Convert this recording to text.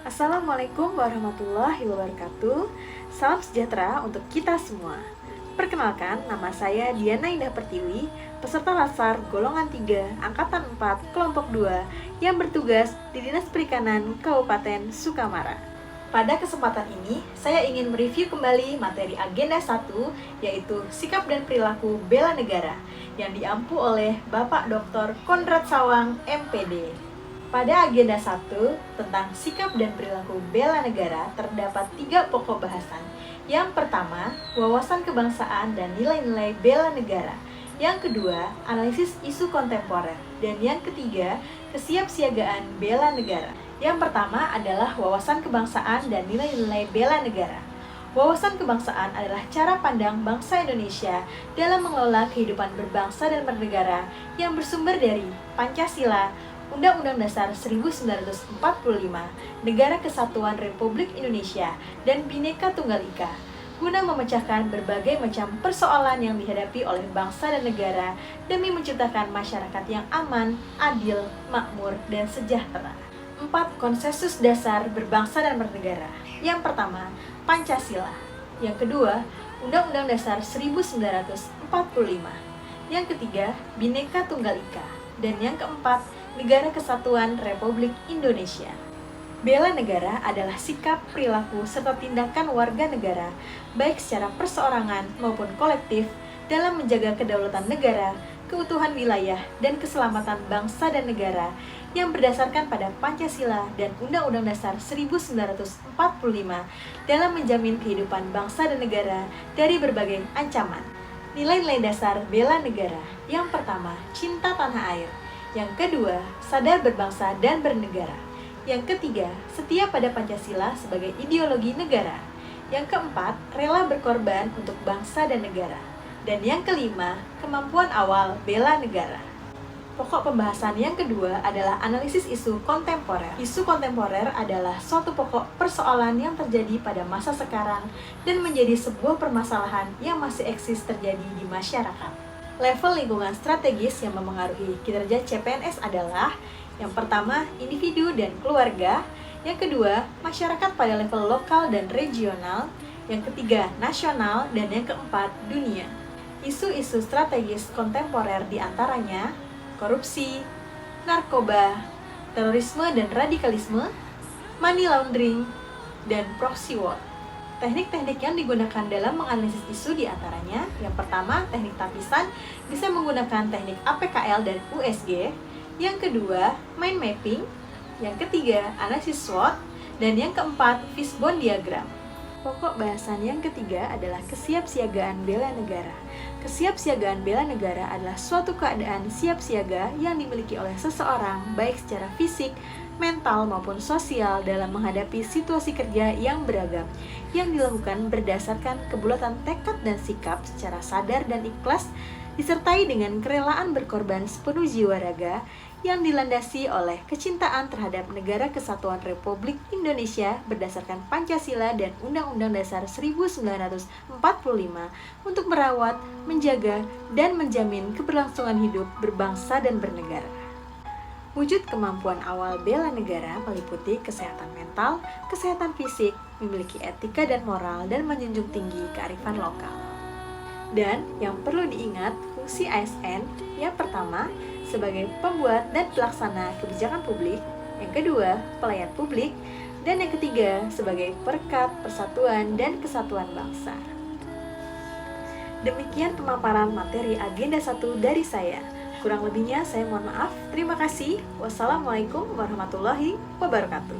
Assalamualaikum warahmatullahi wabarakatuh. Salam sejahtera untuk kita semua. Perkenalkan, nama saya Diana Indah Pertiwi, peserta Latsar Golongan 3, Angkatan 4, Kelompok 2, yang bertugas di Dinas Perikanan Kabupaten Sukamara. Pada kesempatan ini, saya ingin mereview kembali materi agenda 1, yaitu Sikap dan Perilaku Bela Negara, yang diampu oleh Bapak Dr. Kondrat Sawang, MPD. Pada agenda 1 tentang sikap dan perilaku bela negara terdapat 3 pokok bahasan. Yang pertama, wawasan kebangsaan dan nilai-nilai bela negara. Yang kedua, analisis isu kontemporer. Dan yang ketiga, kesiapsiagaan bela negara. Yang pertama adalah wawasan kebangsaan dan nilai-nilai bela negara. Wawasan kebangsaan adalah cara pandang bangsa Indonesia dalam mengelola kehidupan berbangsa dan bernegara yang bersumber dari Pancasila, Undang-Undang Dasar 1945, Negara Kesatuan Republik Indonesia, dan Bhinneka Tunggal Ika, guna memecahkan berbagai macam persoalan yang dihadapi oleh bangsa dan negara demi menciptakan masyarakat yang aman, adil, makmur, dan sejahtera. 4. Konsensus dasar berbangsa dan bernegara. Yang pertama, Pancasila. Yang kedua, Undang-Undang Dasar 1945. Yang ketiga, Bhinneka Tunggal Ika. Dan yang keempat, Negara Kesatuan Republik Indonesia. Bela negara adalah sikap, perilaku, serta tindakan warga negara, baik secara perseorangan maupun kolektif, dalam menjaga kedaulatan negara, keutuhan wilayah, dan keselamatan bangsa dan negara yang berdasarkan pada Pancasila dan Undang-Undang Dasar 1945 dalam menjamin kehidupan bangsa dan negara dari berbagai ancaman. Nilai-nilai dasar bela negara. Yang pertama, cinta tanah air. Yang kedua, sadar berbangsa dan bernegara. Yang ketiga, setia pada Pancasila sebagai ideologi negara. Yang keempat, rela berkorban untuk bangsa dan negara. Dan yang kelima, kemampuan awal bela negara. Pokok pembahasan yang kedua adalah analisis isu kontemporer. Isu kontemporer adalah suatu pokok persoalan yang terjadi pada masa sekarang dan menjadi sebuah permasalahan yang masih eksis terjadi di masyarakat. Level lingkungan strategis yang memengaruhi kinerja CPNS adalah yang pertama, individu dan keluarga. Yang kedua, masyarakat pada level lokal dan regional. Yang ketiga, nasional. Dan yang keempat, dunia. Isu-isu strategis kontemporer diantaranya korupsi, narkoba, terorisme dan radikalisme, money laundering, dan proxy war. Teknik-teknik yang digunakan dalam menganalisis isu diantaranya, yang pertama, teknik tapisan bisa menggunakan teknik APKL dan USG. Yang kedua, mind mapping. Yang ketiga, analisis SWOT. Dan yang keempat, fishbone diagram. Pokok bahasan yang ketiga adalah kesiapsiagaan bela negara. Kesiapsiagaan bela negara adalah suatu keadaan siap siaga yang dimiliki oleh seseorang, baik secara fisik, mental maupun sosial dalam menghadapi situasi kerja yang beragam, yang dilakukan berdasarkan kebulatan tekad dan sikap secara sadar dan ikhlas, disertai dengan kerelaan berkorban sepenuh jiwa raga, yang dilandasi oleh kecintaan terhadap Negara Kesatuan Republik Indonesia berdasarkan Pancasila dan Undang-Undang Dasar 1945 untuk merawat, menjaga, dan menjamin keberlangsungan hidup berbangsa dan bernegara. Wujud kemampuan awal bela negara meliputi kesehatan mental, kesehatan fisik, memiliki etika dan moral, dan menjunjung tinggi kearifan lokal. Dan yang perlu diingat, fungsi ASN yang pertama sebagai pembuat dan pelaksana kebijakan publik, yang kedua pelayan publik, dan yang ketiga sebagai perekat persatuan dan kesatuan bangsa. Demikian pemaparan materi agenda 1 dari saya. Kurang lebihnya saya mohon maaf. Terima kasih. Wassalamualaikum warahmatullahi wabarakatuh.